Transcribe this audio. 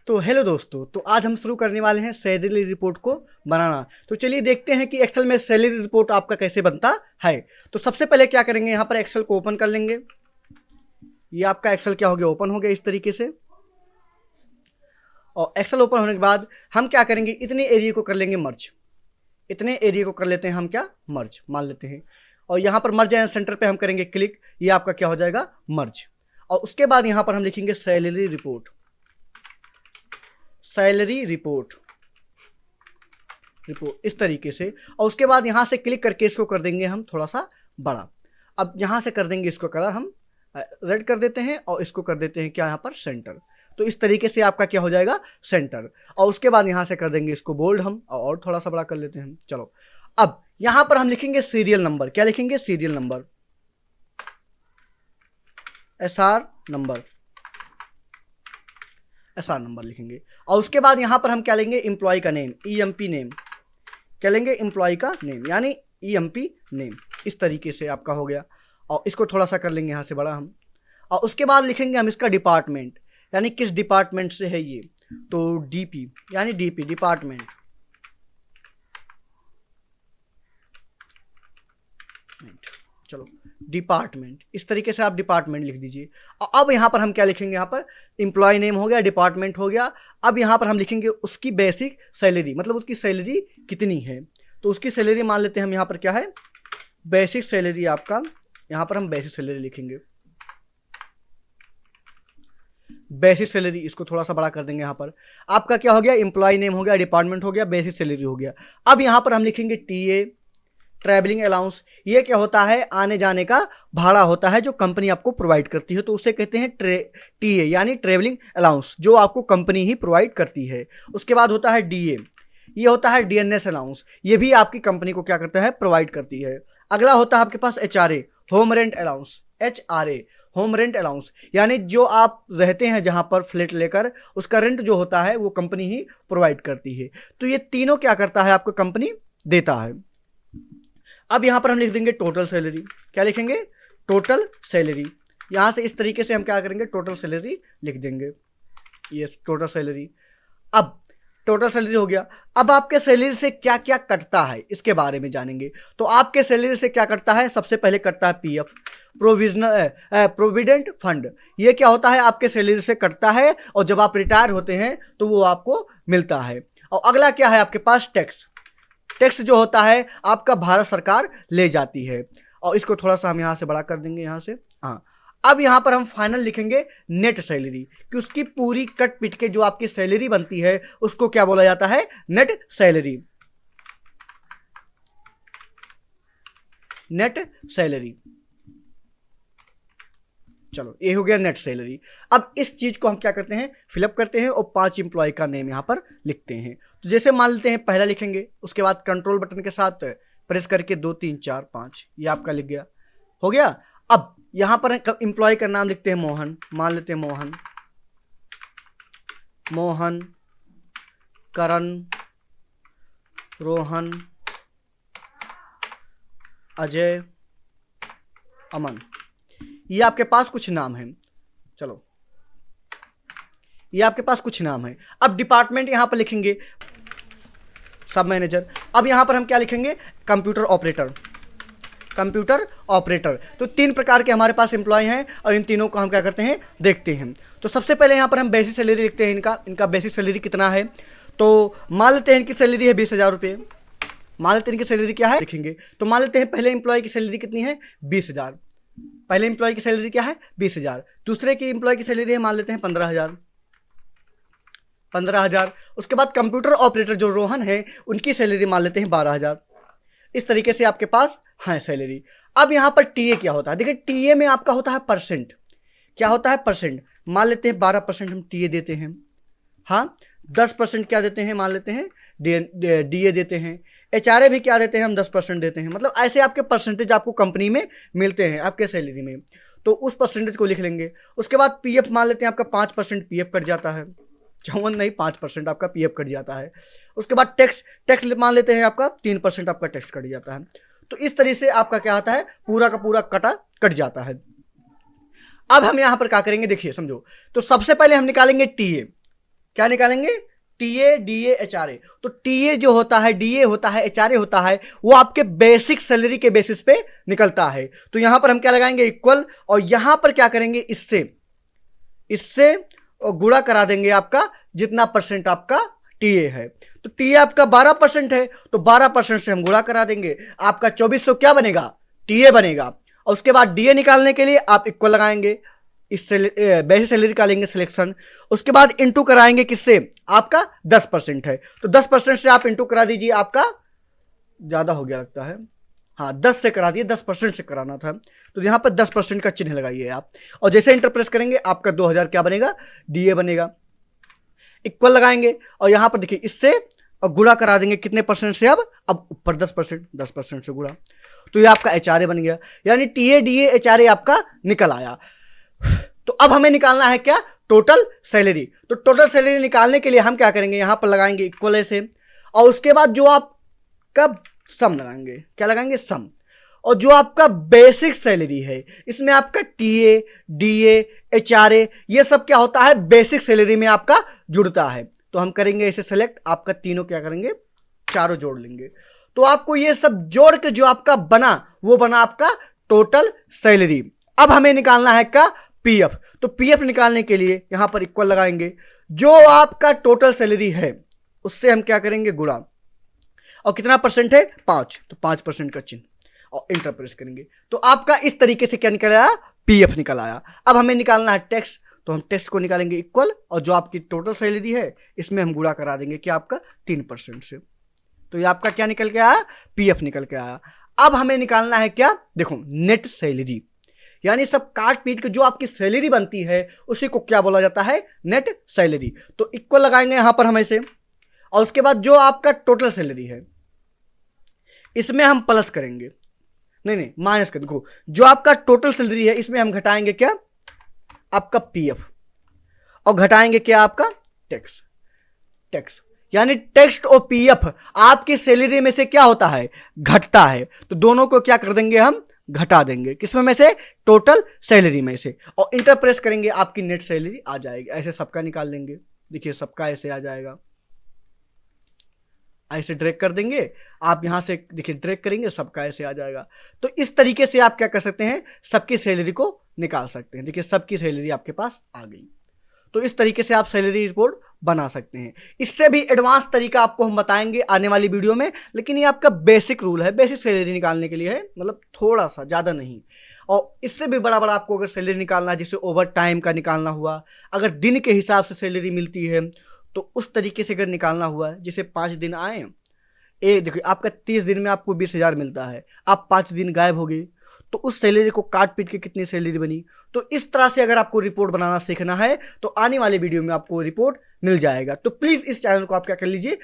तो हेलो दोस्तों, तो आज हम शुरू करने वाले हैं सैलरी रिपोर्ट को बनाना। तो चलिए देखते हैं कि एक्सेल में सैलरी रिपोर्ट आपका कैसे बनता है। तो सबसे पहले क्या करेंगे, यहाँ पर एक्सेल को ओपन कर लेंगे। ये आपका एक्सेल क्या हो गया, ओपन हो गया इस तरीके से। और एक्सेल ओपन होने के बाद हम क्या करेंगे, इतने एरिया को कर लेंगे मर्ज। इतने एरिया को कर लेते हैं हम क्या, मर्ज मान लेते हैं। और यहाँ पर मर्ज एंड सेंटर पे हम करेंगे क्लिक, ये आपका क्या हो जाएगा, मर्ज। और उसके बाद यहाँ पर हम लिखेंगे सैलरी रिपोर्ट, सैलरी रिपोर्ट इस तरीके से। और उसके बाद यहाँ से क्लिक करके इसको कर देंगे हम थोड़ा सा बड़ा। अब यहाँ से कर देंगे इसको कलर हम रेड कर देते हैं और इसको कर देते हैं क्या, यहाँ पर सेंटर। तो इस तरीके से आपका क्या हो जाएगा, सेंटर। और उसके बाद यहाँ से कर देंगे इसको बोल्ड हम, और थोड़ा सा बड़ा कर लेते हैं। चलो अब यहाँ पर हम लिखेंगे सीरियल नंबर। क्या लिखेंगे, serial number, SR number, SR number लिखेंगे। और उसके बाद यहाँ पर हम क्या लेंगे, एम्प्लॉय का नेम, ईएमपी नेम। क्या लेंगे, एम्प्लॉय का नेम यानी ईएमपी नेम। इस तरीके से आपका हो गया। और इसको थोड़ा सा कर लेंगे यहाँ से बड़ा हम। और उसके बाद लिखेंगे हम इसका डिपार्टमेंट, यानी किस डिपार्टमेंट से है ये। तो डीपी यानी डीपी, डिपार्टमेंट। चलो डिपार्टमेंट, इस तरीके से आप डिपार्टमेंट लिख दीजिए। अब यहाँ पर हम क्या लिखेंगे, यहाँ पर एम्प्लॉय नेम हो गया, डिपार्टमेंट हो गया। अब यहाँ पर हम लिखेंगे उसकी बेसिक सैलरी, मतलब उसकी सैलरी कितनी है। तो उसकी सैलरी मान लेते हैं हम, यहाँ पर क्या है, बेसिक सैलरी आपका। यहाँ पर हम बेसिक सैलरी लिखेंगे, बेसिक सैलरी। इसको थोड़ा सा बड़ा कर देंगे। यहाँ पर आपका क्या हो गया, एम्प्लॉय नेम हो गया, डिपार्टमेंट हो गया, बेसिक सैलरी हो गया। अब यहाँ पर हम लिखेंगे टीए, ट्रैवलिंग अलाउंस। ये क्या होता है, आने जाने का भाड़ा होता है जो कंपनी आपको प्रोवाइड करती है। तो उसे कहते हैं टीए यानी ट्रैवलिंग अलाउंस, जो आपको कंपनी ही प्रोवाइड करती है। उसके बाद होता है डीए, ये होता है डीएनएस अलाउंस। ये भी आपकी कंपनी को क्या करता है, प्रोवाइड करती है। अगला होता है आपके पास HRA, home rent allowance. HRA home rent allowance यानी जो आप रहते हैं जहां पर फ्लैट लेकर, उसका रेंट जो होता है वो कंपनी ही प्रोवाइड करती है। तो ये तीनों क्या करता है, आपको कंपनी देता है। अब यहां पर हम लिख देंगे टोटल सैलरी। क्या लिखेंगे, टोटल सैलरी। यहां से इस तरीके से हम क्या करेंगे, टोटल सैलरी लिख देंगे। ये टोटल सैलरी। अब टोटल सैलरी हो गया। अब आपके सैलरी से क्या क्या कटता है इसके बारे में जानेंगे। तो आपके सैलरी से क्या कटता है, सबसे पहले कटता है पीएफ, प्रोविडेंट फंड। ये क्या होता है, आपके सैलरी से कटता है और जब आप रिटायर होते हैं तो वो आपको मिलता है। और अगला क्या है आपके पास, टैक्स। टैक्स जो होता है आपका भारत सरकार ले जाती है। और इसको थोड़ा सा हम यहाँ से बड़ा कर देंगे, यहाँ से। हाँ, अब यहाँ पर हम फाइनल लिखेंगे नेट सैलरी, कि उसकी पूरी कट पिट के जो आपकी सैलरी बनती है उसको क्या बोला जाता है, नेट सैलरी। Net salary. चलो ये हो गया नेट सैलरी। अब इस चीज को हम क्या करते हैं, फिलअप करते हैं और 5 एम्प्लॉय का नेम यहाँ पर लिखते हैं। तो जैसे मान लेते हैं पहला लिखेंगे, उसके बाद कंट्रोल बटन के साथ प्रेस करके 2 3 4 5, ये आपका लिख गया, हो गया। अब यहाँ पर एम्प्लॉय का नाम लिखते हैं मोहन, मान लेते हैं मोहन, मोहन, करण, रोहन, अजय, अमन। ये आपके पास कुछ नाम है। चलो ये आपके पास कुछ नाम है। अब डिपार्टमेंट यहां पर लिखेंगे सब मैनेजर। अब यहां पर हम क्या लिखेंगे, कंप्यूटर ऑपरेटर, कंप्यूटर ऑपरेटर। तो 3 प्रकार के हमारे पास एम्प्लॉय हैं और इन तीनों को हम क्या करते हैं, देखते हैं। तो सबसे पहले यहां पर हम बेसिक सैलरी लिखते हैं, इनका बेसिक सैलरी कितना है। तो मान लेते हैं इनकी सैलरी है 20,000 रुपये। मान लेते हैं इनकी सैलरी क्या है, लिखेंगे। तो मान लेते हैं पहले एम्प्लॉय की सैलरी कितनी है, 20,000। पहले एम्प्लॉय की सैलरी क्या है, 20,000। दूसरे की एम्प्लॉय की सैलरी है मान लेते हैं 15,000, 15,000। उसके बाद कंप्यूटर ऑपरेटर जो रोहन है, उनकी सैलरी मान लेते हैं 12,000। इस तरीके से आपके पास है सैलरी। अब यहाँ पर टीए क्या होता है, देखिए टीए में आपका होता है परसेंट। क्या होता है, परसेंट। मान लेते हैं 12% हम टीए देते हैं। हाँ, 10% क्या देते हैं, मान लेते हैं डीए देते हैं। एचआरए भी क्या देते हैं, हम 10% देते हैं। मतलब ऐसे आपके परसेंटेज आपको कंपनी में मिलते हैं आपके सैलरी में। तो उस परसेंटेज को लिख लेंगे। उसके बाद पीएफ मान लेते हैं आपका 5% पीएफ कट जाता है, 54 नहीं 5% आपका पीएफ कट जाता है। उसके बाद टैक्स मान लेते हैं आपका 3% आपका टैक्स कट जाता है। तो इस तरह से आपका क्या आता है, पूरा का पूरा कट जाता है। अब हम यहां पर क्या करेंगे, देखिए समझो। तो सबसे पहले हम निकालेंगे टीए। क्या निकालेंगे, टीए डीए एचआरए। तो टीए जो होता है, डीए होता है, एचआरए होता है, वो आपके बेसिक सैलरी के बेसिस पे निकलता है। तो यहां पर हम क्या लगाएंगे, इक्वल, और यहां पर क्या करेंगे, इससे गुणा करा देंगे आपका जितना परसेंट आपका टीए है। तो टीए आपका 12% है, तो 12% से हम गुणा करा देंगे, आपका 2400 क्या बनेगा, टीए बनेगा। और उसके बाद डीए निकालने के लिए आप इक्वल लगाएंगे, इससे बेसिक सैलरी निकालेंगे सिलेक्शन, उसके बाद इंटू कराएंगे किससे, आपका 10% है, तो 10% से आप इंटू करा दीजिए, आपका ज्यादा हो गया लगता है, हाँ 10 से करा दिए, 10% से कराना था, तो यहां पर 10% का चिन्ह लगाइए आप, और जैसे इंटर प्रेस करेंगे आपका 2000 क्या बनेगा, डीए बनेगा। इक्वल लगाएंगे और यहां पर देखिए इससे और गुणा करा देंगे कितने परसेंट से, अब ऊपर 10% से गुणा, तो ये आपका एचआरए बन गया, यानी टीए डीए एचआरए आपका निकल आया। तो अब हमें निकालना है क्या, टोटल सैलरी। तो टोटल सैलरी निकालने के लिए हम क्या करेंगे, यहां पर लगाएंगे इक्वल ऐसे, और उसके बाद जो आपका सम लगाएंगे, क्या लगाएंगे, सम, और जो आपका बेसिक सैलरी है इसमें आपका टीए डीए एचआरए ये सब क्या होता है, बेसिक सैलरी में आपका जुड़ता है। तो हम करेंगे ऐसे सेलेक्ट, आपका तीनों क्या करेंगे, चारों जोड़ लेंगे, तो आपको ये सब जोड़ के जो आपका बना वो बना आपका टोटल सैलरी। अब हमें निकालना है क्या, पीएफ। तो पीएफ निकालने के लिए यहां पर इक्वल लगाएंगे, जो आपका टोटल सैलरी है उससे हम क्या करेंगे, गुणा, और कितना परसेंट है, 5, तो 5% का चिन्ह, और इंटर प्रेस करेंगे, तो आपका इस तरीके से क्या निकल आया, पीएफ निकल आया। अब हमें निकालना है टैक्स, तो हम टैक्स को निकालेंगे इक्वल, और जो आपकी टोटल सैलरी है इसमें हम गुणा करा देंगे कि आपका 3% से, तो ये आपका क्या निकल के आया, पीएफ निकल के आया। अब हमें निकालना है क्या, देखो नेट सैलरी, यानी सब काट पीट के जो आपकी सैलरी बनती है उसी को क्या बोला जाता है, नेट सैलरी। तो इक्वल लगाएंगे यहां पर हम ऐसे, और उसके बाद जो आपका टोटल सैलरी है इसमें हम प्लस करेंगे, नहीं माइनस कर, देखो जो आपका टोटल सैलरी है इसमें हम घटाएंगे क्या, आपका पीएफ, और घटाएंगे क्या, आपका टैक्स, यानी टैक्स और पीएफ आपकी सैलरी में से क्या होता है, घटता है, तो दोनों को क्या कर देंगे, हम घटा देंगे, किसमें में से, टोटल सैलरी में से, और इंटर प्रेस करेंगे आपकी नेट सैलरी आ जाएगी। ऐसे सबका निकाल लेंगे, देखिए सबका ऐसे आ जाएगा, ऐसे ड्रैग कर देंगे आप, यहां से देखिए ड्रैग करेंगे सबका ऐसे आ जाएगा। तो इस तरीके से आप क्या कर सकते हैं, सबकी सैलरी को निकाल सकते हैं। देखिए सबकी सैलरी आपके पास आ गई, तो इस तरीके से आप सैलरी रिपोर्ट बना सकते हैं। इससे भी एडवांस तरीका आपको हम बताएंगे आने वाली वीडियो में, लेकिन ये आपका बेसिक रूल है, बेसिक सैलरी निकालने के लिए है, मतलब थोड़ा सा, ज़्यादा नहीं। और इससे भी बड़ा आपको अगर सैलरी निकालना है, जैसे ओवर टाइम का निकालना हुआ, अगर दिन के हिसाब से सैलरी मिलती है तो उस तरीके से अगर निकालना हुआ, जैसे 5 दिन आए, देखिए आपका 30 दिन में आपको 20,000 मिलता है, आप 5 दिन गायब हो गए, तो उस सैलरी को काट पीट के कितनी सैलरी बनी। तो इस तरह से अगर आपको रिपोर्ट बनाना सीखना है तो आने वाले वीडियो में आपको रिपोर्ट मिल जाएगा। तो प्लीज़ इस चैनल को आप क्या कर लीजिए,